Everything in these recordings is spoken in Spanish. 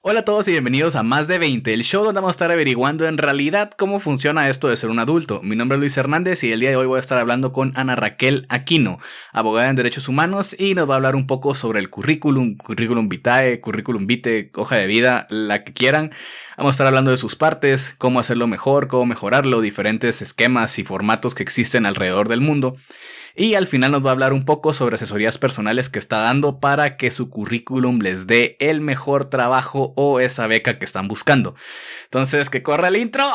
Hola a todos y bienvenidos a Más de 20, el show donde vamos a estar averiguando en realidad cómo funciona esto de ser un adulto. Mi nombre es Luis Hernández y el día de hoy voy a estar hablando con Ana Raquel Aquino, abogada en Derechos Humanos, y nos va a hablar un poco sobre el currículum vitae, currículum vitae, hoja de vida, la que quieran. Vamos a estar hablando de sus partes, cómo hacerlo mejor, cómo mejorarlo, diferentes esquemas y formatos que existen alrededor del mundo. Y al final nos va a hablar un poco sobre asesorías personales que está dando para que su currículum les dé el mejor trabajo o esa beca que están buscando. Entonces, que corra el intro.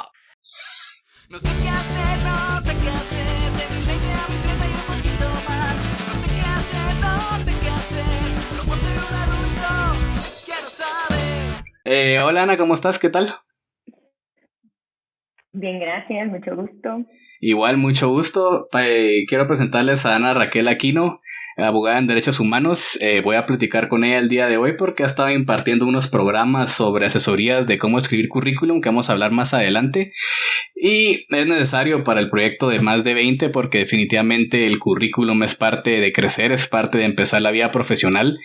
No sé qué hacer, no sé qué hacer. De mis 20 a mis 30 y un poquito más. No sé qué hacer, no sé qué hacer. ¿Cómo ser un adulto? Quiero saber. Hola Ana, ¿cómo estás? ¿Qué tal? Bien, gracias, mucho gusto. Igual, mucho gusto. Quiero presentarles a Ana Raquel Aquino, abogada en Derechos Humanos. Voy a platicar con ella el día de hoy porque ha estado impartiendo unos programas sobre asesorías de cómo escribir currículum que vamos a hablar más adelante. Y es necesario para el proyecto de Más de 20 porque definitivamente el currículum es parte de crecer, es parte de empezar la vida profesional.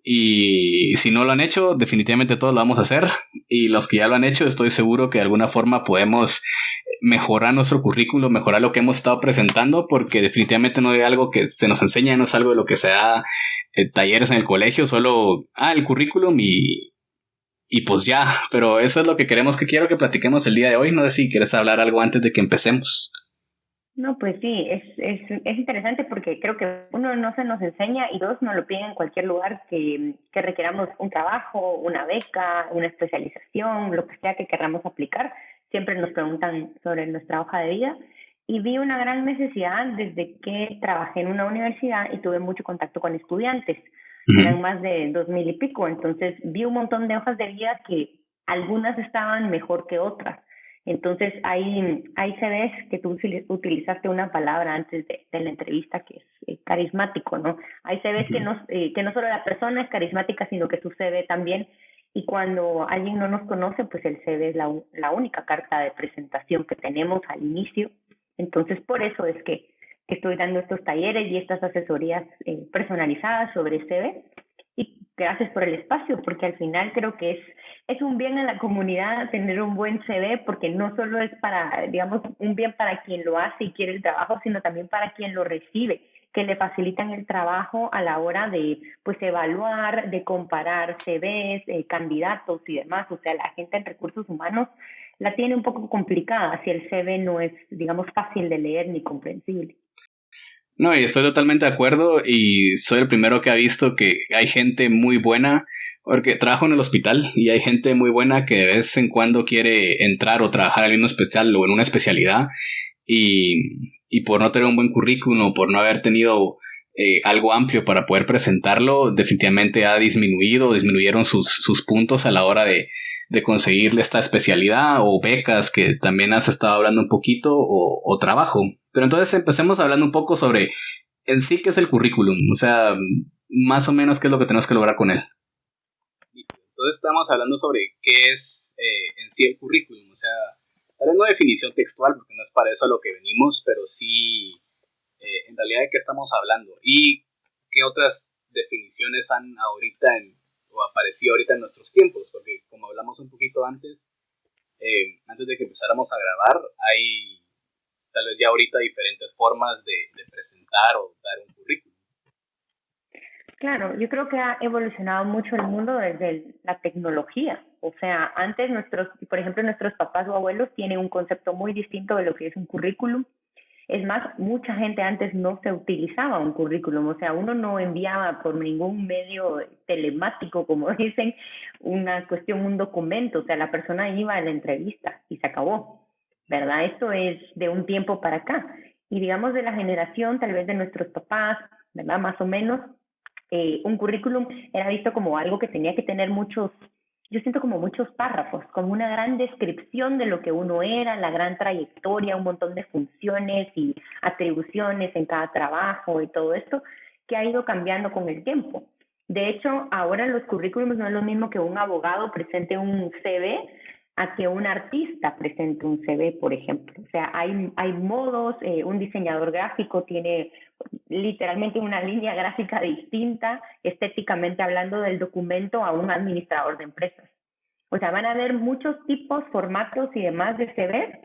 Y si no lo han hecho, definitivamente todos lo vamos a hacer. Y los que ya lo han hecho, estoy seguro que de alguna forma podemos mejorar nuestro currículo, mejorar lo que hemos estado presentando, porque definitivamente no es algo que se nos enseña, no es algo de lo que se da talleres en el colegio, solo el currículum y pues ya. Pero eso es lo que quiero que platiquemos el día de hoy. No sé si quieres hablar algo antes de que empecemos. No, pues sí, es interesante porque creo que uno no se nos enseña y dos nos lo piden en cualquier lugar que requeramos un trabajo, una beca, una especialización, lo que sea que queramos aplicar. Siempre nos preguntan sobre nuestra hoja de vida y vi una gran necesidad desde que trabajé en una universidad y tuve mucho contacto con estudiantes. Eran más de 2000 y pico, entonces vi un montón de hojas de vida que algunas estaban mejor que otras. Entonces, ahí se ve que tú utilizaste una palabra antes de la entrevista que es carismático, ¿no? Ahí se ve que no solo la persona es carismática, sino que su CV también. Y cuando alguien no nos conoce, pues el CV es la única carta de presentación que tenemos al inicio. Entonces, por eso es que estoy dando estos talleres y estas asesorías personalizadas sobre CV. Y gracias por el espacio, porque al final creo que es un bien en la comunidad tener un buen CV, porque no solo es para, digamos, un bien para quien lo hace y quiere el trabajo, sino también para quien lo recibe, que le facilitan el trabajo a la hora de, pues, evaluar, de comparar CVs, candidatos y demás. O sea, la gente en recursos humanos la tiene un poco complicada si el CV no es, digamos, fácil de leer ni comprensible. No, y estoy totalmente de acuerdo y soy el primero que ha visto que hay gente muy buena, porque trabajo en el hospital y hay gente muy buena que de vez en cuando quiere entrar o trabajar en un especial o en una especialidad y por no tener un buen currículum o por no haber tenido algo amplio para poder presentarlo, definitivamente disminuyeron sus puntos a la hora de conseguirle esta especialidad o becas que también has estado hablando un poquito o trabajo. Pero entonces empecemos hablando un poco sobre en sí qué es el currículum, o sea, más o menos qué es lo que tenemos que lograr con él. Entonces estamos hablando sobre qué es en sí el currículum, o sea, tal vez no definición textual, porque no es para eso a lo que venimos, pero sí en realidad de qué estamos hablando y qué otras definiciones han o aparecido ahorita en nuestros tiempos, porque como hablamos un poquito antes de que empezáramos a grabar, hay tal vez ya ahorita diferentes formas de presentar o dar un currículum. Claro, yo creo que ha evolucionado mucho el mundo desde la tecnología. O sea, antes por ejemplo, nuestros papás o abuelos tienen un concepto muy distinto de lo que es un currículum. Es más, mucha gente antes no se utilizaba un currículum, o sea, uno no enviaba por ningún medio telemático, como dicen, un documento, o sea, la persona iba a la entrevista y se acabó, ¿verdad? Esto es de un tiempo para acá. Y digamos de la generación, tal vez de nuestros papás, ¿verdad? Más o menos, un currículum era visto como algo que tenía que tener yo siento como muchos párrafos, como una gran descripción de lo que uno era, la gran trayectoria, un montón de funciones y atribuciones en cada trabajo y todo esto, que ha ido cambiando con el tiempo. De hecho, ahora los currículums no es lo mismo que un abogado presente un CV a que un artista presente un CV, por ejemplo. O sea, hay modos, un diseñador gráfico tiene literalmente una línea gráfica distinta, estéticamente hablando del documento, a un administrador de empresas. O sea, van a haber muchos tipos, formatos y demás de CV,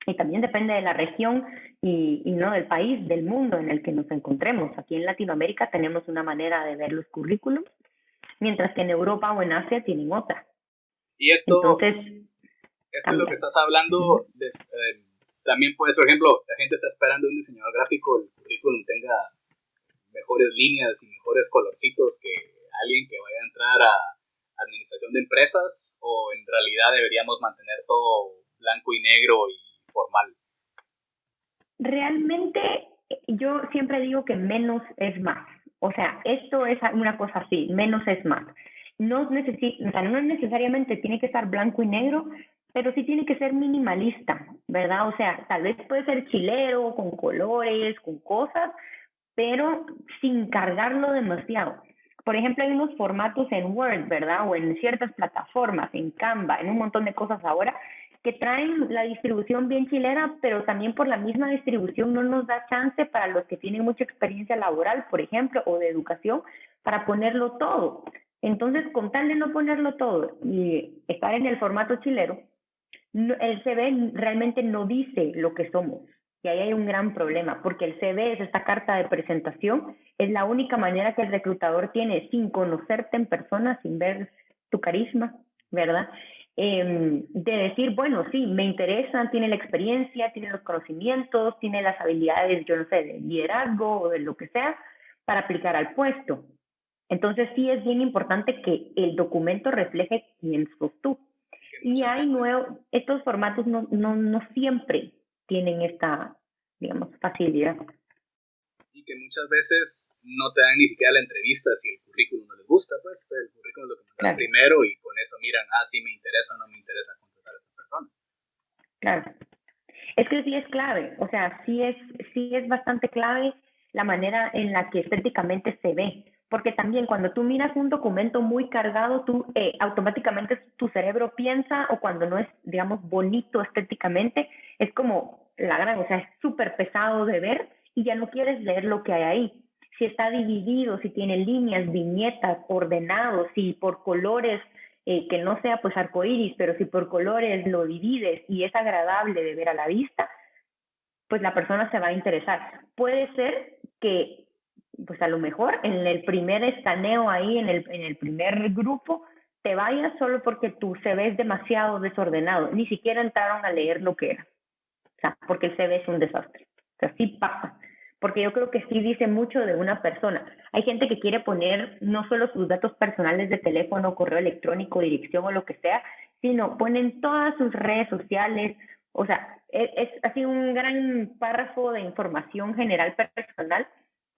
y también depende de la región y no del país, del mundo en el que nos encontremos. Aquí en Latinoamérica tenemos una manera de ver los currículums, mientras que en Europa o en Asia tienen otra. Y Entonces, esto es lo que estás hablando, también puedes, por ejemplo, la gente está esperando un diseñador gráfico, el currículum tenga mejores líneas y mejores colorcitos que alguien que vaya a entrar a administración de empresas, o en realidad deberíamos mantener todo blanco y negro y formal. Realmente yo siempre digo que menos es más. O sea, esto es una cosa así, menos es más. No necesariamente tiene que estar blanco y negro, pero sí tiene que ser minimalista, ¿verdad? O sea, tal vez puede ser chilero, con colores, con cosas, pero sin cargarlo demasiado. Por ejemplo, hay unos formatos en Word, ¿verdad? O en ciertas plataformas, en Canva, en un montón de cosas ahora, que traen la distribución bien chilena, pero también por la misma distribución no nos da chance para los que tienen mucha experiencia laboral, por ejemplo, o de educación, para ponerlo todo. Entonces, con tal de no ponerlo todo y estar en el formato chilero, el CV realmente no dice lo que somos. Y ahí hay un gran problema, porque el CV es esta carta de presentación, es la única manera que el reclutador tiene, sin conocerte en persona, sin ver tu carisma, ¿verdad? De decir, bueno, sí, me interesa, tiene la experiencia, tiene los conocimientos, tiene las habilidades, yo no sé, de liderazgo o de lo que sea, para aplicar al puesto. Entonces sí es bien importante que el documento refleje quién sos tú. Y hay estos formatos no siempre tienen esta, digamos, facilidad. Y que muchas veces no te dan ni siquiera la entrevista si el currículum no les gusta, pues el currículum es lo que mandas primero y con eso miran, sí me interesa o no me interesa contratar a esta persona. Claro. Es que sí es clave, o sea, sí es bastante clave la manera en la que estéticamente se ve, porque también cuando tú miras un documento muy cargado, tú automáticamente tu cerebro piensa, o cuando no es, digamos, bonito estéticamente, es como o sea, es súper pesado de ver y ya no quieres leer lo que hay ahí. Si está dividido, si tiene líneas, viñetas, ordenados, si por colores, que no sea pues arcoíris, pero si por colores lo divides y es agradable de ver a la vista, pues la persona se va a interesar. Puede ser que, pues a lo mejor en el primer escaneo ahí, en el primer grupo, te vayas solo porque tu CV es demasiado desordenado. Ni siquiera entraron a leer lo que era. O sea, porque el CV es un desastre. O sea, sí pasa. Porque yo creo que sí dice mucho de una persona. Hay gente que quiere poner no solo sus datos personales de teléfono, correo electrónico, dirección o lo que sea, sino ponen todas sus redes sociales. O sea, es así un gran párrafo de información general personal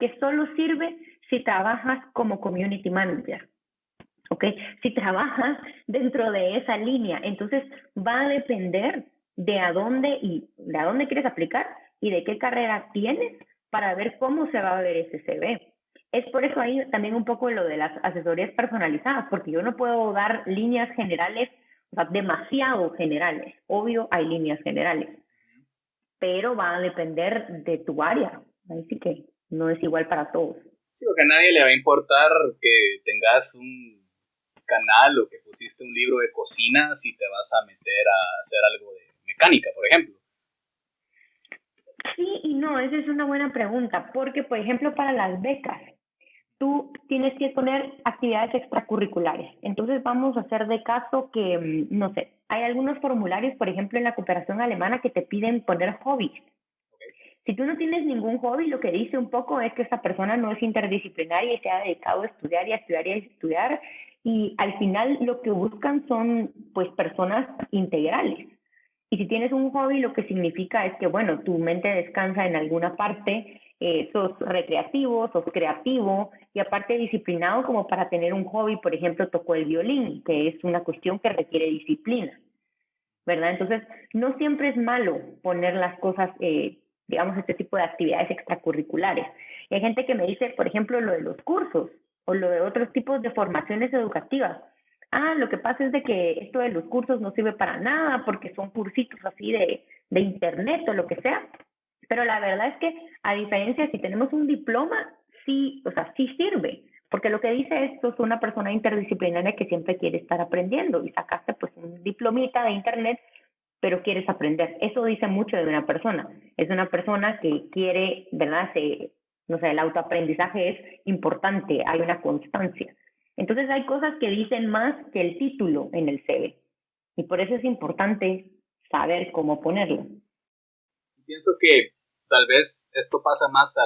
que solo sirve si trabajas como community manager. ¿Ok? Si trabajas dentro de esa línea, entonces va a depender de a dónde quieres aplicar y de qué carrera tienes para ver cómo se va a ver ese CV. Es por eso ahí también un poco lo de las asesorías personalizadas, porque yo no puedo dar líneas generales, o sea, demasiado generales. Obvio, hay líneas generales, pero va a depender de tu área. Así que no es igual para todos. Sí, porque a nadie le va a importar que tengas un canal o que pusiste un libro de cocina si te vas a meter a hacer algo de mecánica, por ejemplo. Sí y no, esa es una buena pregunta, porque por ejemplo para las becas, tú tienes que poner actividades extracurriculares. Entonces vamos a hacer de caso que, no sé, hay algunos formularios, por ejemplo en la cooperación alemana, que te piden poner hobbies. Si tú no tienes ningún hobby, lo que dice un poco es que esta persona no es interdisciplinaria y se ha dedicado a estudiar y a estudiar y a estudiar, y al final lo que buscan son pues personas integrales. Y si tienes un hobby, lo que significa es que, bueno, tu mente descansa en alguna parte, sos recreativo, sos creativo y aparte disciplinado como para tener un hobby. Por ejemplo, tocó el violín, que es una cuestión que requiere disciplina, ¿verdad? Entonces, no siempre es malo poner las cosas, digamos, este tipo de actividades extracurriculares. Y hay gente que me dice, por ejemplo, lo de los cursos o lo de otros tipos de formaciones educativas. Lo que pasa es de que esto de los cursos no sirve para nada porque son cursitos así de internet o lo que sea. Pero la verdad es que, a diferencia, si tenemos un diploma, sí, o sea, sí sirve. Porque lo que dice es, sos una persona interdisciplinaria que siempre quiere estar aprendiendo y sacaste pues diplomita de internet, pero quieres aprender. Eso dice mucho de una persona. Es una persona que quiere, ¿verdad? No sé, el autoaprendizaje es importante, hay una constancia. Entonces hay cosas que dicen más que el título en el CV. Y por eso es importante saber cómo ponerlo. Pienso que tal vez esto pasa más a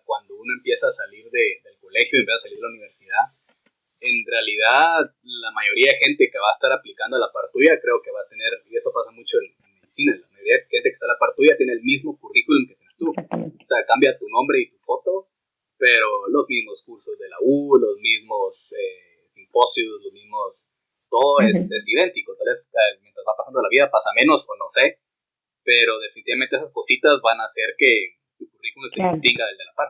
cuando uno empieza a salir del colegio, empieza a salir de la universidad. En realidad, la mayoría de gente que va a estar aplicando a la par tuya, creo que va a tener, y eso pasa mucho en medicina, la mayoría de gente que está a la par tuya tiene el mismo currículum que tienes tú. O sea, cambia tu nombre y tu foto, pero los mismos cursos de la U, los mismos simposios, los mismos, todo es idéntico. Tal vez mientras va pasando la vida pasa menos o no sé, pero definitivamente esas cositas van a hacer que tu currículum se distinga del de la par.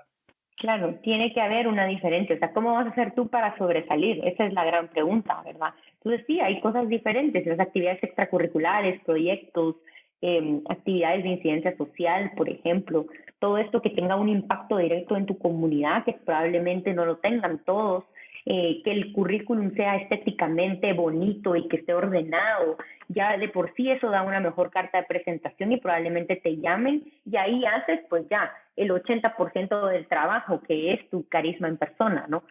Claro, tiene que haber una diferencia. O sea, ¿cómo vas a hacer tú para sobresalir? Esa es la gran pregunta, ¿verdad? Entonces sí, hay cosas diferentes, las actividades extracurriculares, proyectos, actividades de incidencia social, por ejemplo, todo esto que tenga un impacto directo en tu comunidad, que probablemente no lo tengan todos, que el currículum sea estéticamente bonito y que esté ordenado, ya de por sí eso da una mejor carta de presentación y probablemente te llamen y ahí haces pues ya el 80% del trabajo que es tu carisma en persona, ¿no?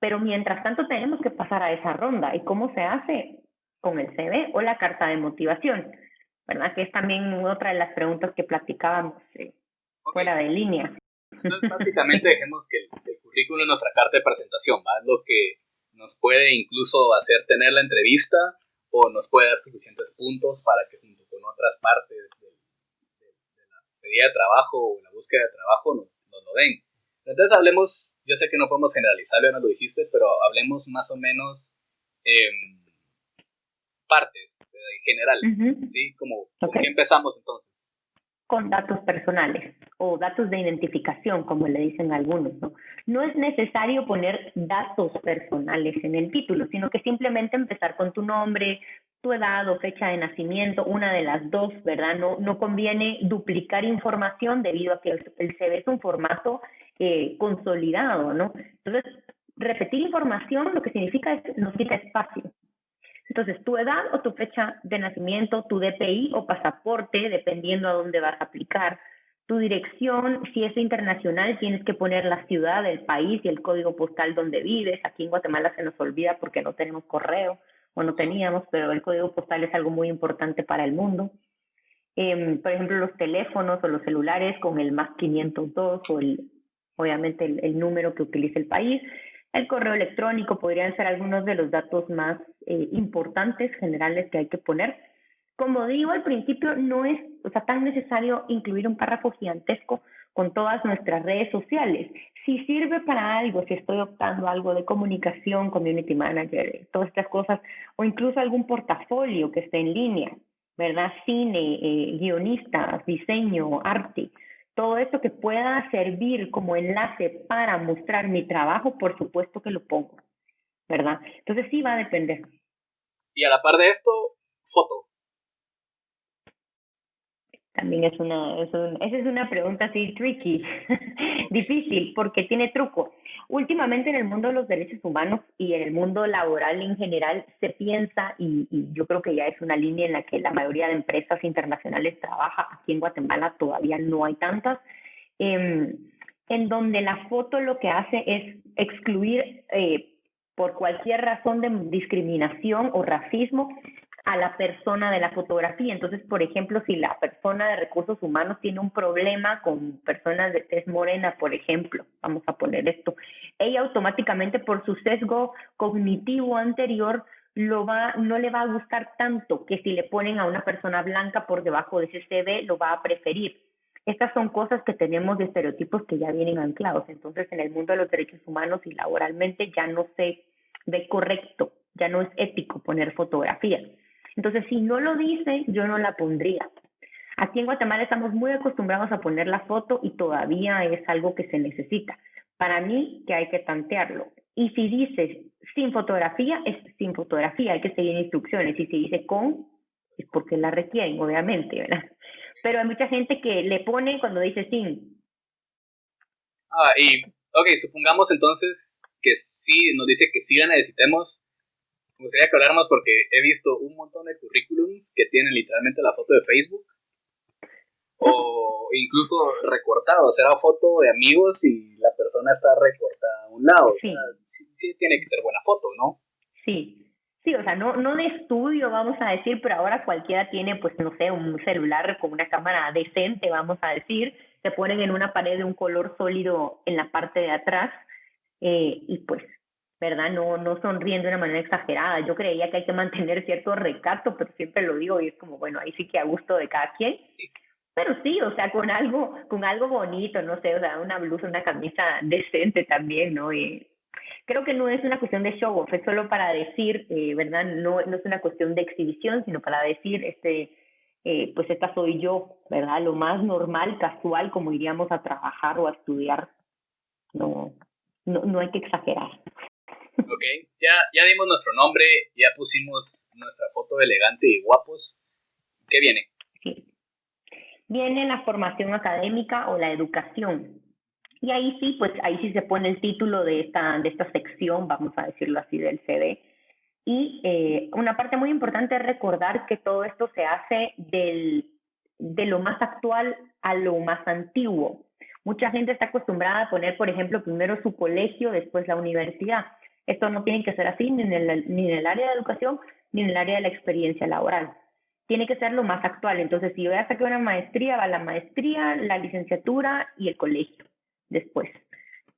Pero mientras tanto tenemos que pasar a esa ronda. ¿Y cómo se hace? Con el CV o la carta de motivación, ¿verdad? Que es también otra de las preguntas que platicábamos fuera de línea. Entonces, básicamente dejemos que el currículum es nuestra carta de presentación, ¿va? Es lo que nos puede incluso hacer tener la entrevista o nos puede dar suficientes puntos para que junto con otras partes de la pedida de trabajo o la búsqueda de trabajo nos lo den. Entonces hablemos, yo sé que no podemos generalizarlo, ya nos lo dijiste, pero hablemos más o menos partes en general, ¿sí? Como ¿qué empezamos entonces? Con datos personales o datos de identificación, como le dicen algunos, ¿no? No es necesario poner datos personales en el título, sino que simplemente empezar con tu nombre, tu edad o fecha de nacimiento, una de las dos, ¿verdad? No conviene duplicar información debido a que el CV es un formato consolidado, ¿no? Entonces, repetir información lo que significa es nos quita espacio. Entonces, tu edad o tu fecha de nacimiento, tu DPI o pasaporte, dependiendo a dónde vas a aplicar, tu dirección, si es internacional, tienes que poner la ciudad, el país y el código postal donde vives. Aquí en Guatemala se nos olvida porque no tenemos correo o no teníamos, pero el código postal es algo muy importante para el mundo. Por ejemplo, los teléfonos o los celulares con el más 502 o obviamente el número que utiliza el país. El correo electrónico podrían ser algunos de los datos más importantes, generales que hay que poner. Como digo al principio, no es tan necesario incluir un párrafo gigantesco con todas nuestras redes sociales. Si sirve para algo, si estoy optando a algo de comunicación, community manager, todas estas cosas, o incluso algún portafolio que esté en línea, ¿verdad? Cine, guionistas, diseño, arte. Todo esto que pueda servir como enlace para mostrar mi trabajo, por supuesto que lo pongo, ¿verdad? Entonces sí va a depender. Y a la par de esto, foto. También esa es una pregunta así tricky, difícil, porque tiene truco. Últimamente en el mundo de los derechos humanos y en el mundo laboral en general se piensa, y yo creo que ya es una línea en la que la mayoría de empresas internacionales trabaja, aquí en Guatemala todavía no hay tantas, en donde la foto lo que hace es excluir por cualquier razón de discriminación o racismo a la persona de la fotografía. Entonces, por ejemplo, si la persona de recursos humanos tiene un problema con personas de tez morena, por ejemplo, vamos a poner esto, ella automáticamente por su sesgo cognitivo anterior no le va a gustar tanto que si le ponen a una persona blanca por debajo de ese CV, lo va a preferir. Estas son cosas que tenemos de estereotipos que ya vienen anclados. Entonces, en el mundo de los derechos humanos y laboralmente ya no se ve correcto, ya no es ético poner fotografías. Entonces, si no lo dice, yo no la pondría. Aquí en Guatemala estamos muy acostumbrados a poner la foto y todavía es algo que se necesita. Para mí, que hay que tantearlo. Y si dices sin fotografía, es sin fotografía, hay que seguir instrucciones. Y si dice con, es porque la requieren, obviamente, ¿verdad? Pero hay mucha gente que le pone cuando dice sin. Ok, supongamos entonces que sí, nos dice que sí la necesitemos. Me gustaría que habláramos porque he visto un montón de currículums que tienen literalmente la foto de Facebook o incluso recortados. Era foto de amigos y la persona está recortada a un lado. O sea, sí tiene que ser buena foto, ¿no? Sí. Sí, o sea, no de estudio, vamos a decir, pero ahora cualquiera tiene, pues, no sé, un celular con una cámara decente, vamos a decir, se ponen en una pared de un color sólido en la parte de atrás y pues, ¿verdad? No sonríen de una manera exagerada. Yo creía que hay que mantener cierto recato, pero siempre lo digo y es como, bueno, ahí sí que a gusto de cada quien. Pero sí, o sea, con algo bonito, no sé, o sea, una blusa, una camisa decente también, ¿no? Creo que no es una cuestión de show off, es solo para decir, ¿verdad? No es una cuestión de exhibición, sino para decir, pues esta soy yo, ¿verdad? Lo más normal, casual, como iríamos a trabajar o a estudiar. No hay que exagerar. Ok, ya dimos nuestro nombre, ya pusimos nuestra foto elegante y guapos. ¿Qué viene? Sí. Viene la formación académica o la educación. Y ahí sí se pone el título de esta sección, vamos a decirlo así, del CD. Y una parte muy importante es recordar que todo esto se hace de lo más actual a lo más antiguo. Mucha gente está acostumbrada a poner, por ejemplo, primero su colegio, después la universidad. Esto no tiene que ser así ni en el área de educación ni en el área de la experiencia laboral. Tiene que ser lo más actual. Entonces, si yo ya saqué una maestría, va la maestría, la licenciatura y el colegio después.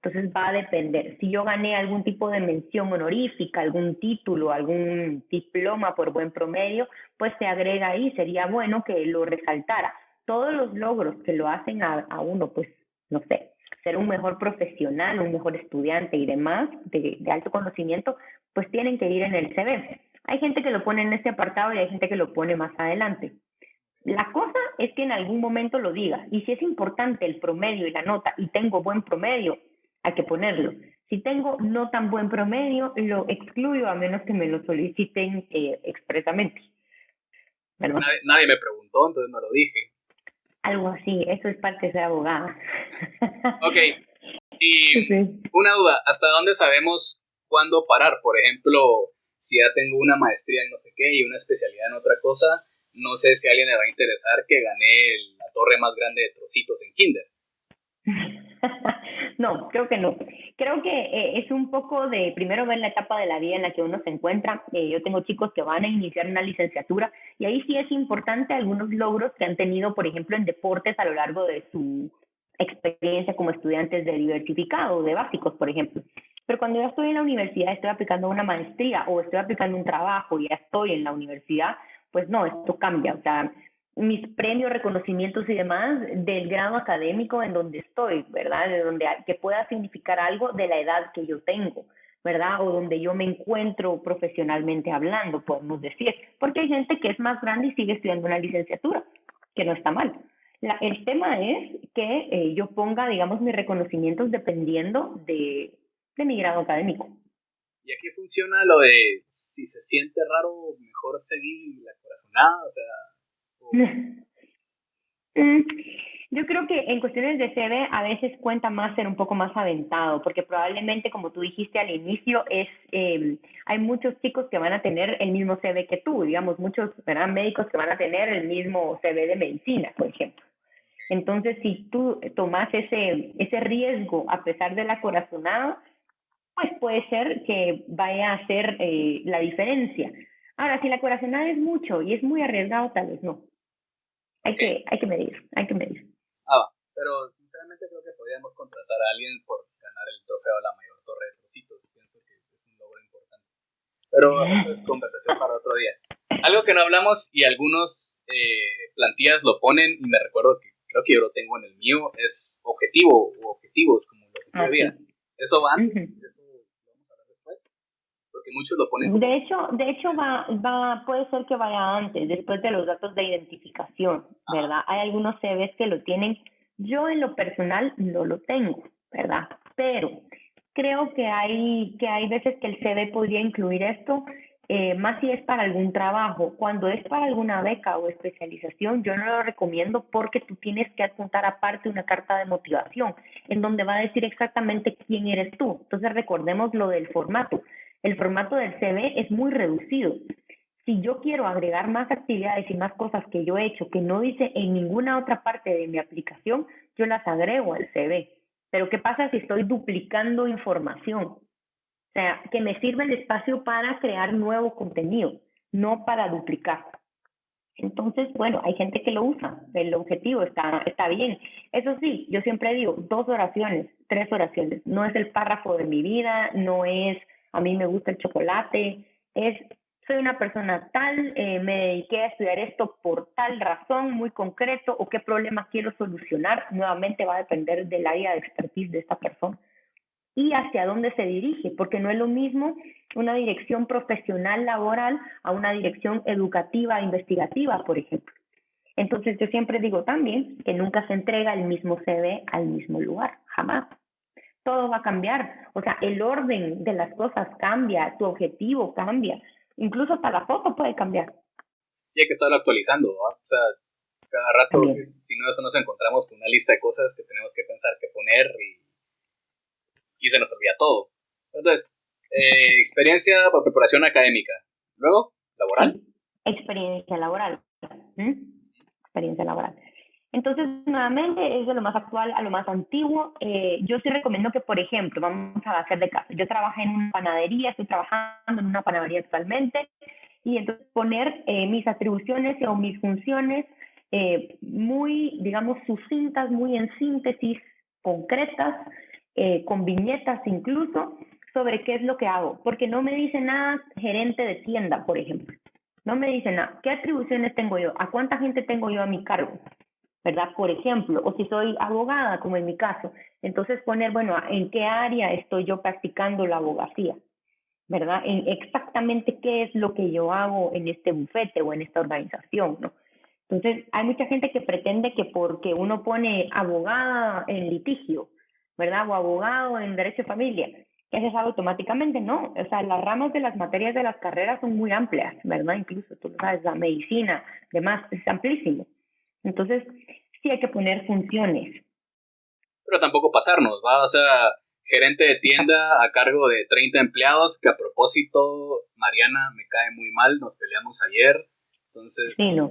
Entonces va a depender. Si yo gané algún tipo de mención honorífica, algún título, algún diploma por buen promedio, pues se agrega ahí. Sería bueno que lo resaltara. Todos los logros que lo hacen a uno, pues, no sé, ser un mejor profesional, un mejor estudiante y demás de alto conocimiento, pues tienen que ir en el CV. Hay gente que lo pone en este apartado y hay gente que lo pone más adelante. La cosa es que en algún momento lo digas. Y si es importante el promedio y la nota y tengo buen promedio, hay que ponerlo. Si tengo no tan buen promedio, lo excluyo a menos que me lo soliciten expresamente. Nadie me preguntó, entonces no lo dije. Algo así, eso es parte de ser abogada. Ok, y una duda, ¿hasta dónde sabemos cuándo parar? Por ejemplo, si ya tengo una maestría en no sé qué y una especialidad en otra cosa, no sé si a alguien le va a interesar que gané la torre más grande de trocitos en kinder. No, creo que no. Creo que es un poco de primero ver la etapa de la vida en la que uno se encuentra. Yo tengo chicos que van a iniciar una licenciatura y ahí sí es importante algunos logros que han tenido, por ejemplo, en deportes a lo largo de su experiencia como estudiantes de diversificado, de básicos, por ejemplo. Pero cuando ya estoy en la universidad, estoy aplicando una maestría o estoy aplicando un trabajo y ya estoy en la universidad, pues no, esto cambia. O sea, mis premios, reconocimientos y demás del grado académico en donde estoy, ¿verdad? De donde que pueda significar algo de la edad que yo tengo, ¿verdad? O donde yo me encuentro profesionalmente hablando, podemos decir. Porque hay gente que es más grande y sigue estudiando una licenciatura, que no está mal. El tema es que yo ponga, digamos, mis reconocimientos dependiendo de mi grado académico. ¿Y aquí funciona lo de si se siente raro, mejor seguir la corazonada? O sea... Yo creo que en cuestiones de CV a veces cuenta más ser un poco más aventado, porque probablemente, como tú dijiste al inicio, hay muchos chicos que van a tener el mismo CV que tú, digamos, muchos, ¿verdad?, médicos que van a tener el mismo CV de medicina, por ejemplo. Entonces, si tú tomas ese riesgo a pesar de la corazonada, pues puede ser que vaya a hacer la diferencia. Ahora, si la corazonada es mucho y es muy arriesgado, tal vez no. Hay que medir. Pero sinceramente creo que podríamos contratar a alguien por ganar el trofeo a la mayor torre de trocitos. Pienso que es un logro importante. Pero eso es conversación para otro día. Algo que no hablamos y algunos plantillas lo ponen, y me recuerdo que creo que yo lo tengo en el mío, es objetivo o objetivos, como el objetivo de vida. ¿Eso va antes? ¿Eso lo vamos a hablar después? Porque muchos lo ponen como... De hecho puede ser que vaya antes, después de los datos de identificación, ¿verdad? Hay algunos CVs que lo tienen. Yo en lo personal no lo tengo, ¿verdad? Pero creo que hay veces que el CV podría incluir esto, más si es para algún trabajo. Cuando es para alguna beca o especialización, yo no lo recomiendo porque tú tienes que adjuntar aparte una carta de motivación en donde va a decir exactamente quién eres tú. Entonces recordemos lo del formato. El formato del CV es muy reducido. Si yo quiero agregar más actividades y más cosas que yo he hecho que no dice en ninguna otra parte de mi aplicación, yo las agrego al CV. Pero ¿qué pasa si estoy duplicando información? O sea, que me sirve el espacio para crear nuevo contenido, no para duplicar. Entonces, bueno, hay gente que lo usa, el objetivo está bien. Eso sí, yo siempre digo, 2 oraciones, 3 oraciones, no es el párrafo de mi vida, no es a mí me gusta el chocolate, es soy una persona tal, me dediqué a estudiar esto por tal razón muy concreto o qué problema quiero solucionar, nuevamente va a depender del área de expertise de esta persona y hacia dónde se dirige, porque no es lo mismo una dirección profesional laboral a una dirección educativa investigativa, por ejemplo. Entonces yo siempre digo también que nunca se entrega el mismo CV al mismo lugar, jamás. Todo va a cambiar, o sea, el orden de las cosas cambia, tu objetivo cambia, incluso hasta la foto puede cambiar. Y hay que estarlo actualizando, ¿no? O sea, cada rato, También. si no, eso nos encontramos con una lista de cosas que tenemos que pensar que poner y se nos olvida todo. Entonces, experiencia o preparación académica. Luego, laboral. Sí, experiencia laboral. ¿Mm? Experiencia laboral. Entonces, nuevamente, es de lo más actual a lo más antiguo. Yo sí recomiendo que, por ejemplo, vamos a hacer de caso. Yo trabajé en una panadería, estoy trabajando en una panadería actualmente, y entonces poner mis atribuciones o mis funciones muy, digamos, sucintas, muy en síntesis, concretas, con viñetas incluso, sobre qué es lo que hago. Porque no me dice nada gerente de tienda, por ejemplo. No me dice nada. ¿Qué atribuciones tengo yo? ¿A cuánta gente tengo yo a mi cargo? ¿Verdad? Por ejemplo, o si soy abogada, como en mi caso, entonces poner, bueno, en qué área estoy yo practicando la abogacía, ¿verdad? En exactamente qué es lo que yo hago en este bufete o en esta organización, ¿no? Entonces, hay mucha gente que pretende que porque uno pone abogada en litigio, ¿verdad? O abogado en derecho de familia, que se sabe automáticamente, no. O sea, las ramas de las materias de las carreras son muy amplias, ¿verdad? Incluso, tú lo sabes, la medicina, demás, es amplísimo. Entonces, sí hay que poner funciones. Pero tampoco pasarnos, ¿va? O sea, gerente de tienda a cargo de 30 empleados, que a propósito, Mariana me cae muy mal, nos peleamos ayer, Sí, entonces, no.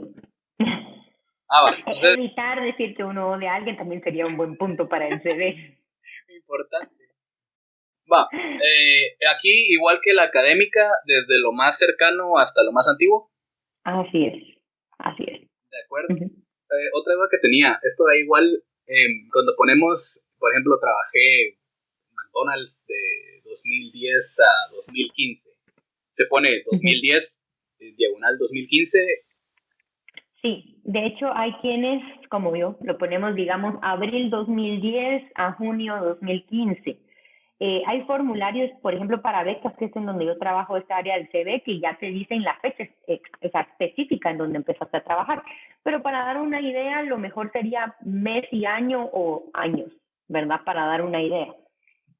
vas. Entonces, Evitar decir que uno odia a alguien también sería un buen punto para el CV. importante. Va, aquí, igual que la académica, desde lo más cercano hasta lo más antiguo, Así es, así es. ¿de acuerdo? Uh-huh. Otra duda que tenía, esto da igual, cuando ponemos, por ejemplo, trabajé en McDonald's de 2010 a 2015, se pone 2010, diagonal 2015. Sí, de hecho hay quienes, como yo, lo ponemos, digamos, abril 2010 a junio 2015. Hay formularios, por ejemplo, para becas, que es en donde yo trabajo esta área del CV, que ya te dicen la fecha específica en donde empezaste a trabajar. Pero para dar una idea, lo mejor sería mes y año o años, ¿verdad? Para dar una idea.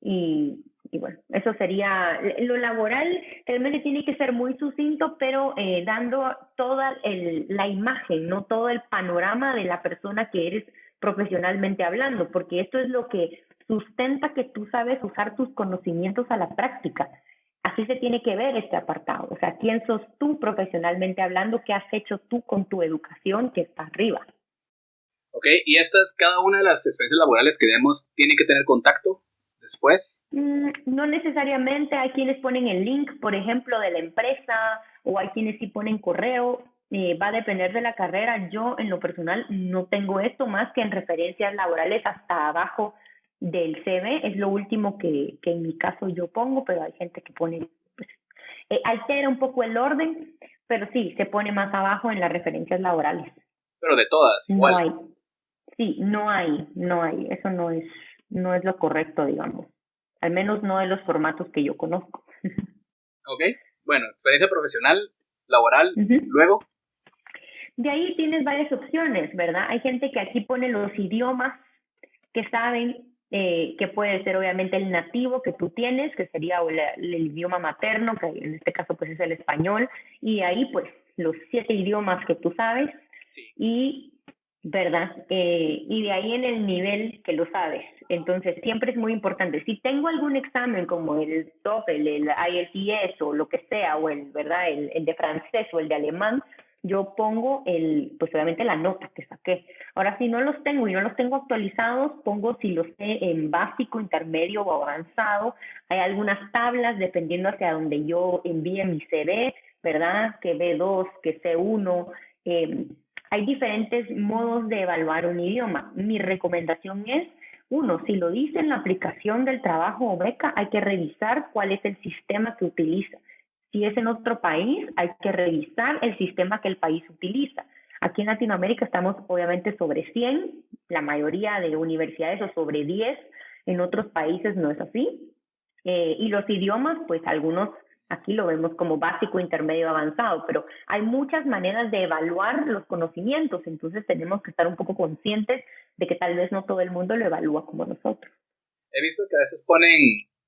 Y bueno, eso sería lo laboral, realmente tiene que ser muy sucinto, pero dando toda la imagen, no todo el panorama de la persona que eres profesionalmente hablando, porque esto es lo que sustenta que tú sabes usar tus conocimientos a la práctica. Así se tiene que ver este apartado, o sea, quién sos tú profesionalmente hablando, qué has hecho tú con tu educación que está arriba. Ok, y estas, cada una de las experiencias laborales que demos, tiene que tener contacto después. No necesariamente, hay quienes ponen el link, por ejemplo, de la empresa, o hay quienes sí ponen correo, va a depender de la carrera. Yo, en lo personal, no tengo esto más que en referencias laborales hasta abajo del CV, es lo último que en mi caso yo pongo, pero hay gente que pone, pues, altera un poco el orden, pero sí, se pone más abajo en las referencias laborales. Pero de todas, No igual. hay, sí, no hay, eso no es lo correcto, digamos. Al menos no de los formatos que yo conozco. Ok, bueno, experiencia profesional, laboral, Uh-huh. luego. De ahí tienes varias opciones, ¿verdad? Hay gente que aquí pone los idiomas que saben, que puede ser obviamente el nativo que tú tienes, que sería el idioma materno, que en este caso pues es el español, y ahí pues los 7 idiomas que tú sabes, Sí. y ¿verdad? Y de ahí en el nivel que lo sabes. Entonces, siempre es muy importante. Si tengo algún examen como el TOEFL, el IELTS o lo que sea, o ¿verdad? El de francés o el de alemán, yo pongo pues obviamente la nota que saqué. Ahora, si no los tengo y no los tengo actualizados, pongo si los sé en básico, intermedio o avanzado. Hay algunas tablas dependiendo hacia donde yo envíe mi CV, ¿verdad? Que B2, que C1. Hay diferentes modos de evaluar un idioma. Mi recomendación es, uno, si lo dice en la aplicación del trabajo o beca, hay que revisar cuál es el sistema que utiliza. Si es en otro país, hay que revisar el sistema que el país utiliza. Aquí en Latinoamérica estamos obviamente sobre 100, la mayoría de universidades o sobre 10, en otros países no es así. Y los idiomas, pues algunos aquí lo vemos como básico, intermedio, avanzado, pero hay muchas maneras de evaluar los conocimientos, entonces tenemos que estar un poco conscientes de que tal vez no todo el mundo lo evalúa como nosotros. He visto que a veces ponen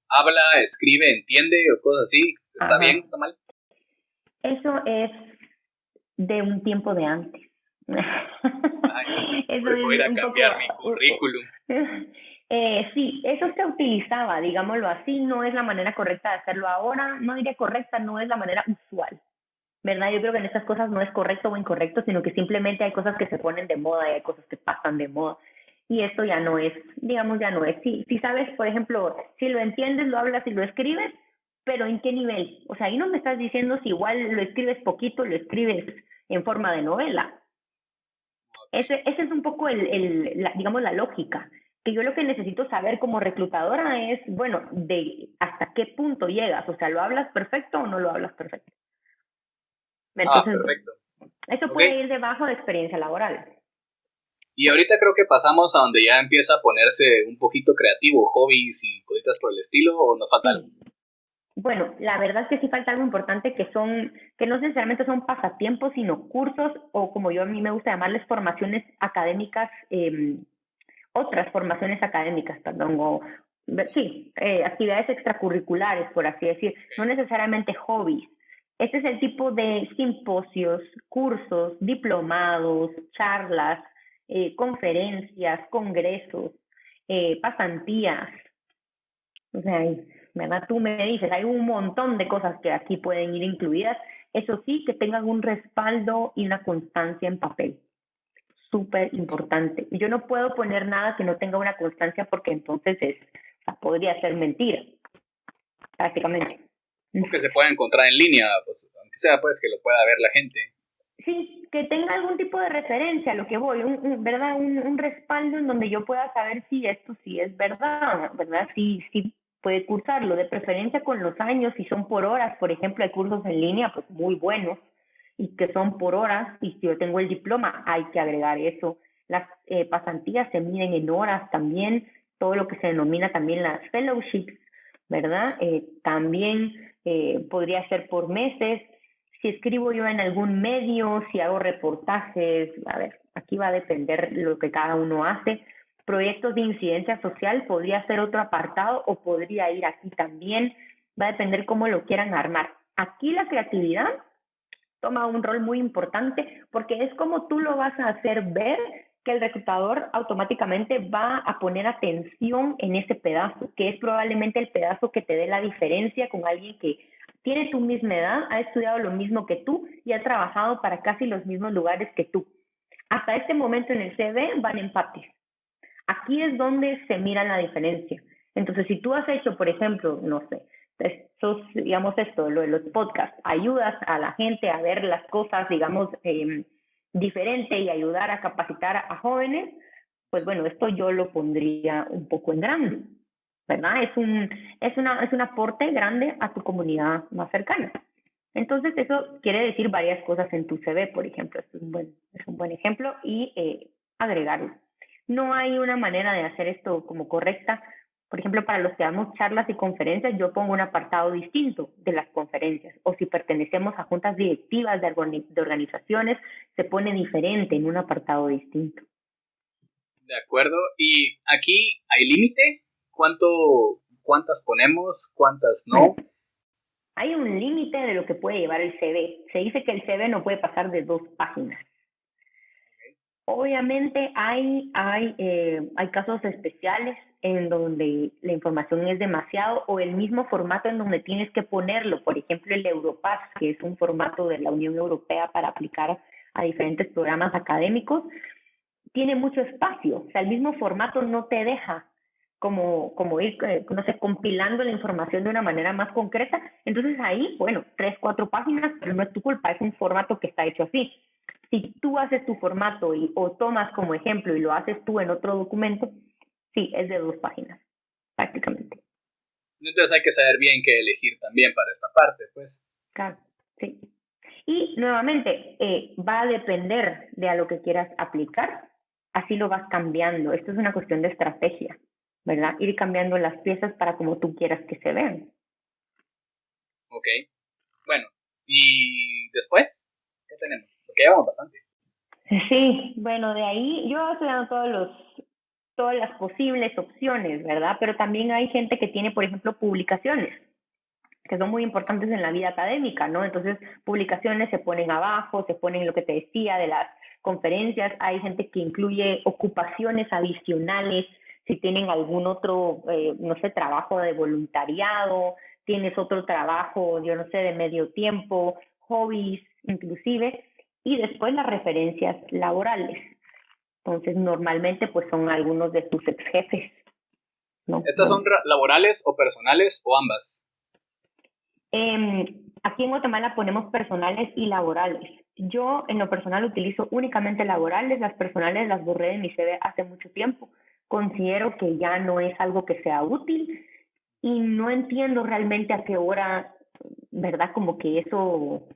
habla, escribe, entiende o cosas así. ¿Está bien? Ajá. ¿Está mal? Eso es de un tiempo de antes. Ay, Eso voy a ir es a un poco... cambiar mi currículum. Sí, eso se utilizaba, digámoslo así, no es la manera correcta de hacerlo ahora, no diría correcta, no es la manera usual, ¿verdad? Yo creo que en estas cosas no es correcto o incorrecto, sino que simplemente hay cosas que se ponen de moda y hay cosas que pasan de moda. Y esto ya no es, digamos, ya no es. Si sabes, por ejemplo, si lo entiendes, lo hablas y lo escribes, pero ¿en qué nivel? O sea, ahí no me estás diciendo si igual lo escribes poquito, lo escribes en forma de novela. Ese es un poco digamos, la lógica. Que yo lo que necesito saber como reclutadora es, bueno, de hasta qué punto llegas. O sea, ¿lo hablas perfecto o no lo hablas perfecto? Ah, Entonces, perfecto. eso Ok. puede ir debajo de experiencia laboral. Y ahorita creo que pasamos a donde ya empieza a ponerse un poquito creativo, hobbies y cositas por el estilo, o nos falta algo. Sí. Bueno, la verdad es que sí falta algo importante que no necesariamente son pasatiempos, sino cursos o como yo a mí me gusta llamarles formaciones académicas, otras formaciones académicas, perdón, sí, actividades extracurriculares, por así decir, no necesariamente hobbies. Este es el tipo de simposios, cursos, diplomados, charlas, conferencias, congresos, pasantías. O sea, ¿verdad? Tú me dices, hay un montón de cosas que aquí pueden ir incluidas. Eso sí, que tengan un respaldo y una constancia en papel. Súper importante. Yo no puedo poner nada que no tenga una constancia porque entonces o sea, podría ser mentira, prácticamente. O que se pueda encontrar en línea, pues, aunque sea pues que lo pueda ver la gente. Sí, que tenga algún tipo de referencia a lo que voy, ¿verdad? Un respaldo en donde yo pueda saber si esto sí es verdad, ¿verdad? Sí puede cursarlo, de preferencia con los años, si son por horas, por ejemplo, hay cursos en línea pues muy buenos y que son por horas, y si yo tengo el diploma hay que agregar eso. Las pasantías se miden en horas también, todo lo que se denomina también las fellowships, ¿verdad? También podría ser por meses, si escribo yo en algún medio, si hago reportajes, a ver, aquí va a depender lo que cada uno hace. Proyectos de incidencia social podría ser otro apartado o podría ir aquí también, va a depender cómo lo quieran armar. Aquí la creatividad toma un rol muy importante porque es como tú lo vas a hacer ver que el reclutador automáticamente va a poner atención en ese pedazo, que es probablemente el pedazo que te dé la diferencia con alguien que tiene tu misma edad, ha estudiado lo mismo que tú y ha trabajado para casi los mismos lugares que tú. Hasta este momento en el CV van empates. Aquí es donde se mira la diferencia. Entonces, si tú has hecho, por ejemplo, no sé, digamos esto, lo de los podcasts, ayudas a la gente a ver las cosas, digamos, diferente y ayudar a capacitar a jóvenes, pues bueno, esto yo lo pondría un poco en grande, ¿verdad? Es un aporte grande a tu comunidad más cercana. Entonces, eso quiere decir varias cosas en tu CV, por ejemplo, es un buen ejemplo y agregarlo. No hay una manera de hacer esto como correcta. Por ejemplo, para los que damos charlas y conferencias, yo pongo un apartado distinto de las conferencias. O si pertenecemos a juntas directivas de organizaciones, se pone diferente en un apartado distinto. De acuerdo. ¿Y aquí hay límite? ¿Cuántas ponemos? ¿Cuántas no? Hay un límite de lo que puede llevar el CV. Se dice que el CV no puede pasar de 2 páginas. Obviamente hay casos especiales en donde la información es demasiado o el mismo formato en donde tienes que ponerlo. Por ejemplo, el Europass, que es un formato de la Unión Europea para aplicar a diferentes programas académicos, tiene mucho espacio. O sea, el mismo formato no te deja como ir, no sé, compilando la información de una manera más concreta. Entonces ahí, bueno, 3, 4 páginas, pero no es tu culpa, es un formato que está hecho así. Si tú haces tu formato o tomas como ejemplo y lo haces tú en otro documento, sí, es de 2 páginas, prácticamente. Entonces hay que saber bien qué elegir también para esta parte, pues. Claro, sí. Y nuevamente, va a depender de a lo que quieras aplicar, así lo vas cambiando. Esto es una cuestión de estrategia, ¿verdad? Ir cambiando las piezas para como tú quieras que se vean. Ok. Bueno, ¿y después? ¿Qué tenemos? Porque ya vamos bastante. Sí, bueno, de ahí yo estoy dando todas las posibles opciones, ¿verdad? Pero también hay gente que tiene, por ejemplo, publicaciones, que son muy importantes en la vida académica, ¿no? Entonces, publicaciones se ponen abajo, se ponen lo que te decía de las conferencias, hay gente que incluye ocupaciones adicionales, si tienen algún otro, no sé, trabajo de voluntariado, tienes otro trabajo, yo no sé, de medio tiempo, hobbies inclusive, y después las referencias laborales. Entonces, normalmente, pues son algunos de tus ex jefes, ¿no? ¿Estas son laborales o personales o ambas? Aquí en Guatemala ponemos personales y laborales. Yo en lo personal utilizo únicamente laborales, las personales las borré de mi CV hace mucho tiempo. Considero que ya no es algo que sea útil y no entiendo realmente a qué hora, ¿verdad? Como que eso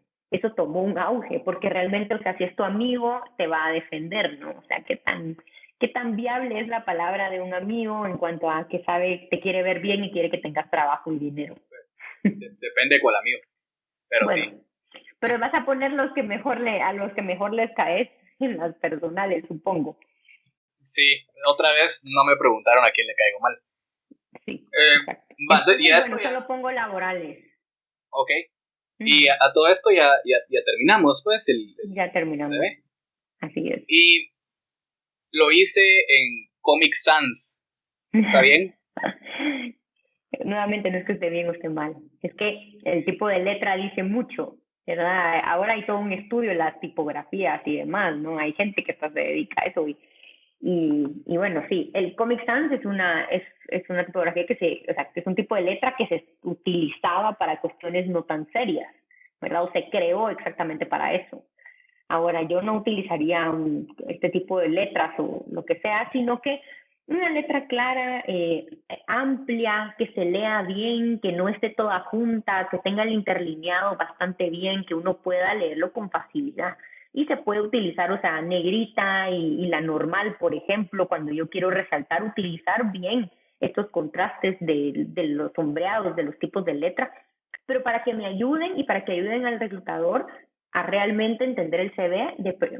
tomó un auge, porque realmente, o sea, si es tu amigo, te va a defender, ¿no? O sea, qué tan viable es la palabra de un amigo en cuanto a que sabe, te quiere ver bien y quiere que tengas trabajo y dinero. Pues, depende de cuál amigo, pero Bueno, sí. pero vas a poner a los que mejor les caes en las personales, supongo. Sí, otra vez no me preguntaron a quién le caigo mal. Sí, Eh, exacto. y Entonces, esto bueno, ya, solo pongo laborales. ok. Y a todo esto ya terminamos, pues, Ya se terminamos. ve. Así es. Y lo hice en Comic Sans. ¿Está bien? Nuevamente no es que esté bien o esté mal, es que el tipo de letra dice mucho, ¿verdad? Ahora hay todo un estudio de las tipografías y demás, ¿no? Hay gente que se dedica a eso y bueno, sí, el Comic Sans es una tipografía o sea, que es un tipo de letra que se utilizaba para cuestiones no tan serias, ¿verdad? O se creó exactamente para eso. Ahora, yo no utilizaría este tipo de letras o lo que sea, sino que una letra clara, amplia, que se lea bien, que no esté toda junta, que tenga el interlineado bastante bien, que uno pueda leerlo con facilidad. Y se puede utilizar, o sea, negrita y la normal, por ejemplo, cuando yo quiero resaltar, utilizar bien estos contrastes de los sombreados, de los tipos de letra, pero para que me ayuden y para que ayuden al reclutador a realmente entender el CV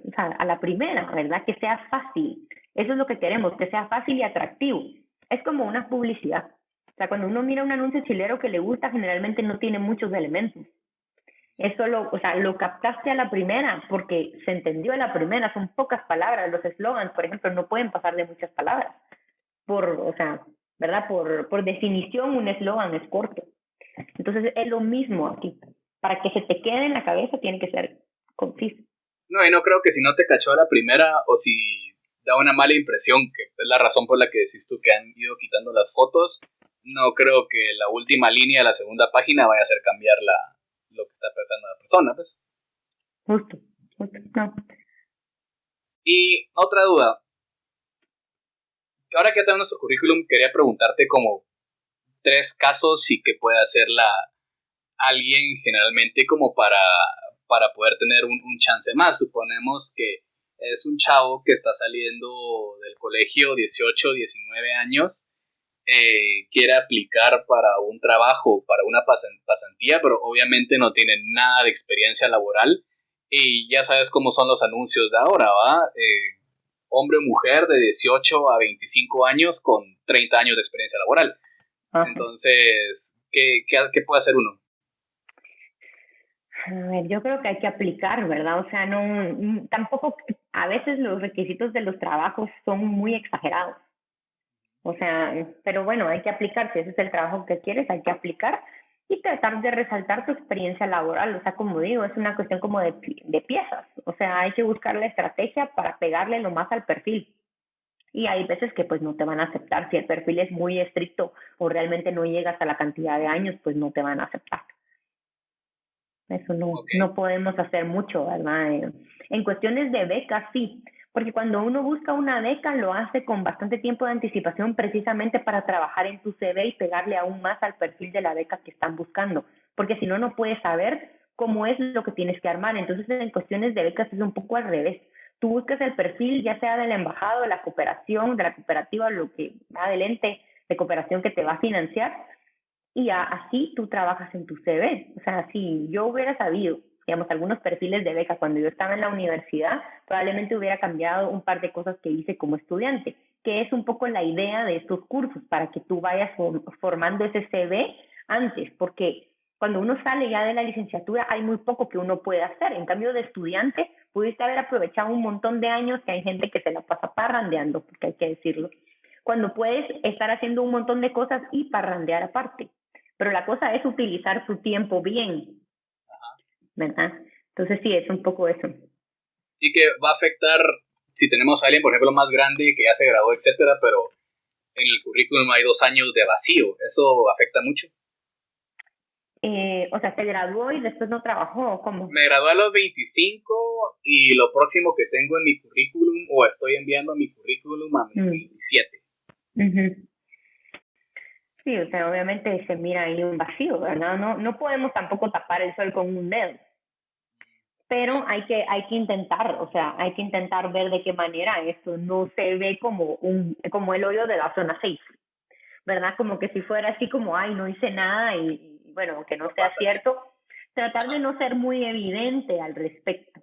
o sea, a la primera, ¿verdad? Que sea fácil. Eso es lo que queremos, que sea fácil y atractivo. Es como una publicidad. O sea, cuando uno mira un anuncio chilero que le gusta, generalmente no tiene muchos elementos. Es solo, o sea, lo captaste a la primera porque se entendió a la primera, son pocas palabras. Los eslogans, por ejemplo, no pueden pasar de muchas palabras. O sea, ¿verdad? Por definición, un eslogan es corto. Entonces, es lo mismo aquí. Para que se te quede en la cabeza, tiene que ser conciso. No, y no creo que si no te cachó a la primera o si da una mala impresión, que es la razón por la que decís tú que han ido quitando las fotos, no creo que la última línea de la segunda página vaya a hacer cambiar lo que está pensando la persona, pues. Justo, no. Y otra duda, ahora que ya tenemos nuestro currículum, quería preguntarte como 3 casos y que puede hacer alguien generalmente como para poder tener un chance más. Suponemos que es un chavo que está saliendo del colegio, 18, 19 años, quiere aplicar para un trabajo, para una pasantía, pero obviamente no tiene nada de experiencia laboral y ya sabes cómo son los anuncios de ahora, ¿va? Hombre o mujer de 18 a 25 años con 30 años de experiencia laboral. Ajá. Entonces, ¿qué puede hacer uno? A ver, yo creo que hay que aplicar, ¿verdad? O sea, no, tampoco, a veces los requisitos de los trabajos son muy exagerados. O sea, pero bueno, hay que aplicar, si ese es el trabajo que quieres, hay que aplicar y tratar de resaltar tu experiencia laboral. O sea, como digo, es una cuestión como de piezas. O sea, hay que buscar la estrategia para pegarle lo más al perfil. Y hay veces que pues no te van a aceptar. Si el perfil es muy estricto o realmente no llegas a la cantidad de años, pues no te van a aceptar. Eso Ok, no podemos hacer mucho, ¿verdad? En cuestiones de becas, sí, porque cuando uno busca una beca lo hace con bastante tiempo de anticipación precisamente para trabajar en tu CV y pegarle aún más al perfil de la beca que están buscando, porque si no, no puedes saber cómo es lo que tienes que armar. Entonces, en cuestiones de becas es un poco al revés. Tú buscas el perfil ya sea del embajado, de la cooperación, de la cooperativa, lo que va del ente de cooperación que te va a financiar, y así tú trabajas en tu CV. O sea, si yo hubiera sabido, digamos, algunos perfiles de beca cuando yo estaba en la universidad, probablemente hubiera cambiado un par de cosas que hice como estudiante, que es un poco la idea de estos cursos, para que tú vayas formando ese CV antes, porque cuando uno sale ya de la licenciatura hay muy poco que uno puede hacer. En cambio, de estudiante, pudiste haber aprovechado un montón de años, que hay gente que se la pasa parrandeando, porque hay que decirlo, cuando puedes estar haciendo un montón de cosas y parrandear aparte. Pero la cosa es utilizar tu tiempo bien, ¿verdad? Entonces sí, es un poco eso. y que va a afectar si tenemos a alguien, por ejemplo, más grande que ya se graduó, etcétera, pero en el currículum hay 2 años de vacío. ¿Eso afecta mucho? O sea, se graduó y después no trabajó, ¿cómo? Me gradué a los 25 y lo próximo que tengo en mi currículum, o estoy enviando mi currículum a mis Mm. 27. Uh-huh. Sí, o sea, obviamente se mira ahí un vacío, ¿verdad? No podemos tampoco tapar el sol con un dedo, pero hay que intentar, o sea, hay que intentar ver de qué manera esto no se ve como el hoyo de la zona 6, ¿verdad? Como que si fuera así como, ay, no hice nada y bueno, aunque no No sea pasa nada. cierto, tratar de no ser muy evidente al respecto,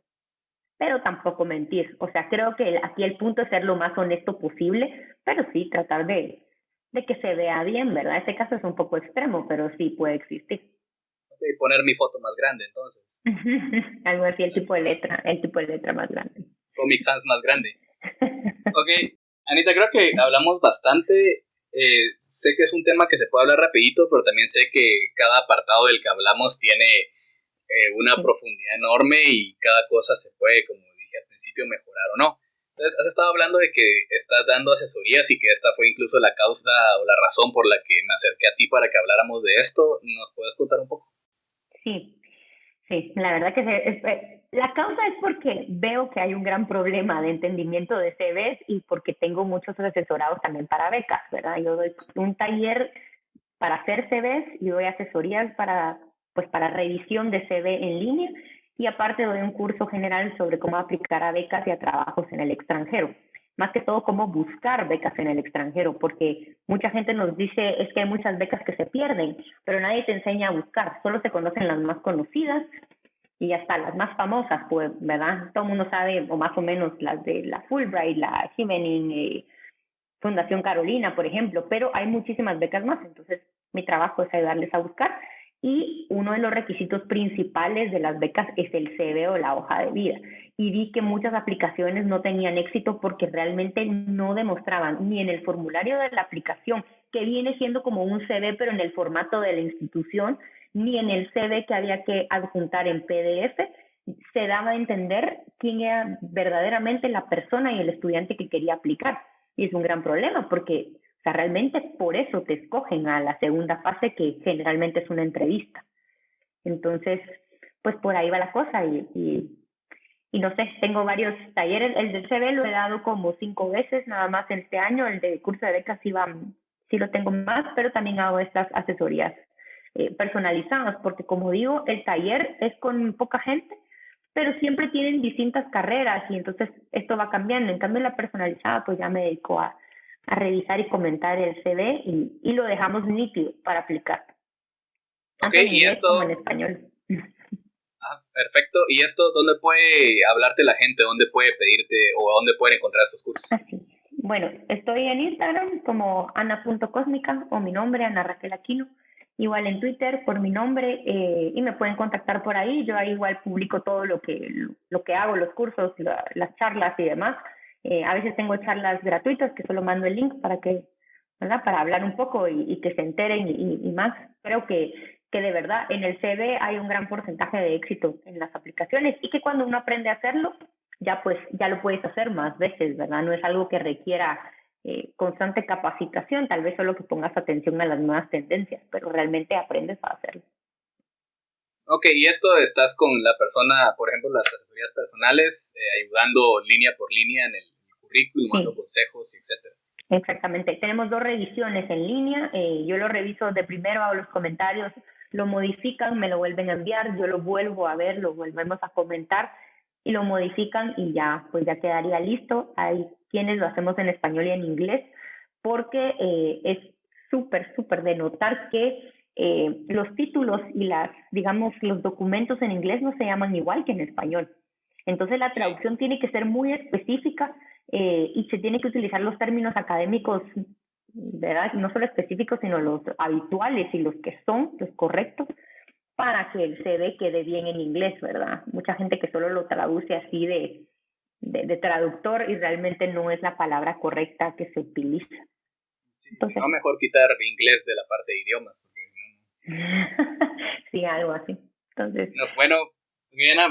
pero tampoco mentir. O sea, creo que aquí el punto es ser lo más honesto posible, pero sí tratar de que se vea bien, ¿verdad? Este caso es un poco extremo, pero sí puede existir. Ok, poner mi foto más grande entonces. Algo así, el tipo de letra más grande. Comic Sans más grande. Ok, Anita, creo que hablamos bastante. Sé que es un tema que se puede hablar rapidito, pero también sé que cada apartado del que hablamos tiene una Sí. profundidad enorme y cada cosa se puede, como dije al principio, mejorar o no. Entonces, has estado hablando de que estás dando asesorías y que esta fue incluso la causa o la razón por la que me acerqué a ti para que habláramos de esto. ¿Nos puedes contar un poco? Sí, sí, la verdad que la causa es porque veo que hay un gran problema de entendimiento de CVs y porque tengo muchos asesorados también para becas, ¿verdad? Yo doy un taller para hacer CVs y doy asesorías para revisión de CV en línea, y aparte doy un curso general sobre cómo aplicar a becas y a trabajos en el extranjero. Más que todo, cómo buscar becas en el extranjero, porque mucha gente nos dice es que hay muchas becas que se pierden, pero nadie te enseña a buscar, solo se conocen las más conocidas y ya está, las más famosas, pues, ¿verdad? Todo el mundo sabe, o más o menos, las de la Fulbright, la Chevening, Fundación Carolina, por ejemplo, pero hay muchísimas becas más. Entonces mi trabajo es ayudarles a buscar, y uno de los requisitos principales de las becas es el CV o la hoja de vida. Y vi que muchas aplicaciones no tenían éxito porque realmente no demostraban ni en el formulario de la aplicación, que viene siendo como un CV pero en el formato de la institución, ni en el CV que había que adjuntar en PDF, se daba a entender quién era verdaderamente la persona y el estudiante que quería aplicar. Y es un gran problema porque, o sea, realmente por eso te escogen a la segunda fase, que generalmente es una entrevista. Entonces, pues por ahí va la cosa, y no sé, tengo varios talleres. El del CV lo he dado como 5 veces nada más en este año. El de curso de becas sí lo tengo más, pero también hago estas asesorías personalizadas, porque como digo, el taller es con poca gente, pero siempre tienen distintas carreras y entonces esto va cambiando. En cambio, la personalizada, pues ya me dedico a revisar y comentar el CV, y lo dejamos nítido para aplicar, Ok, tanto en y inglés como en esto, español. perfecto. ¿Y esto dónde puede hablarte la gente? ¿Dónde puede pedirte o dónde pueden encontrar estos cursos? Así. Bueno, estoy en Instagram como ana.cosmica, o mi nombre, Ana Raquel Aquino, igual en Twitter por mi nombre, y me pueden contactar por ahí. Yo ahí igual publico todo lo que hago, los cursos, las charlas y demás. A veces tengo charlas gratuitas que solo mando el link para que, ¿verdad? Para hablar un poco y que se enteren y más. Creo que de verdad en el CV hay un gran porcentaje de éxito en las aplicaciones y que cuando uno aprende a hacerlo, ya lo puedes hacer más veces, ¿verdad? No es algo que requiera constante capacitación, tal vez solo que pongas atención a las nuevas tendencias, pero realmente aprendes a hacerlo. Ok, y esto estás con la persona, por ejemplo, las asesorías personales, ayudando línea por línea en el currículum, dando consejos, etcétera. Exactamente. Tenemos 2 revisiones en línea. Yo lo reviso de primero, hago los comentarios, lo modifican, me lo vuelven a enviar, yo lo vuelvo a ver, lo volvemos a comentar y lo modifican y ya, pues ya quedaría listo. Hay quienes lo hacemos en español y en inglés porque es súper de notar que los títulos y digamos, los documentos en inglés no se llaman igual que en español. Entonces la traducción tiene que ser muy específica y se tiene que utilizar los términos académicos, ¿verdad? No solo específicos, sino los habituales y los que son los correctos para que el CV quede bien en inglés, ¿verdad? Mucha gente que solo lo traduce así de traductor y realmente no es la palabra correcta que se utiliza. Sí, entonces, no, mejor quitar inglés de la parte de idiomas. Sí, algo así. Entonces, no, bueno, Diana,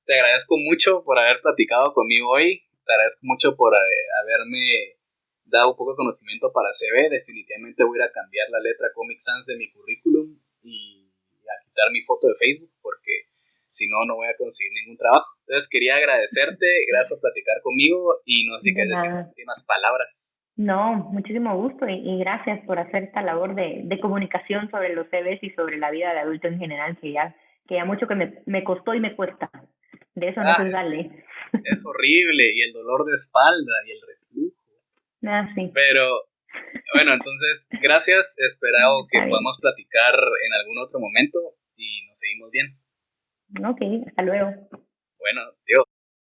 te agradezco mucho por haber platicado conmigo hoy. Te agradezco mucho por haberme dado un poco de conocimiento para CV. Definitivamente voy a ir a cambiar la letra Comic Sans de mi currículum y a quitar mi foto de Facebook porque si no, no voy a conseguir ningún trabajo. Entonces quería agradecerte, gracias por platicar conmigo y no sé si quieres decir últimas palabras. No, muchísimo gusto y gracias por hacer esta labor de comunicación sobre los CVs y sobre la vida de adulto en general, que ya mucho que me costó y me cuesta. De eso no se sale. Es horrible, y el dolor de espalda y el reflujo. Sí. Pero, bueno, entonces, gracias. Espero que podamos platicar en algún otro momento y nos seguimos bien. Ok, hasta luego. Bueno, adiós.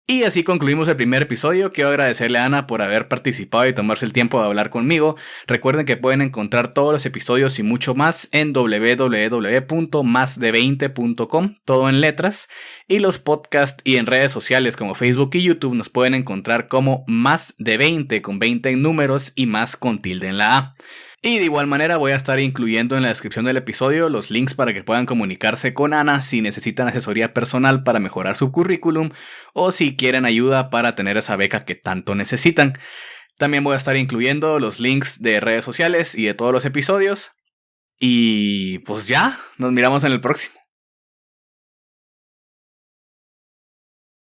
Y así concluimos el primer episodio. Quiero agradecerle a Ana por haber participado y tomarse el tiempo de hablar conmigo. Recuerden que pueden encontrar todos los episodios y mucho más en www.masde20.com, todo en letras. Y los podcasts y en redes sociales como Facebook y YouTube nos pueden encontrar como Más de 20 con 20 en números y más con tilde en la A. Y de igual manera voy a estar incluyendo en la descripción del episodio los links para que puedan comunicarse con Ana si necesitan asesoría personal para mejorar su currículum o si quieren ayuda para tener esa beca que tanto necesitan. También voy a estar incluyendo los links de redes sociales y de todos los episodios. Y pues ya, nos miramos en el próximo.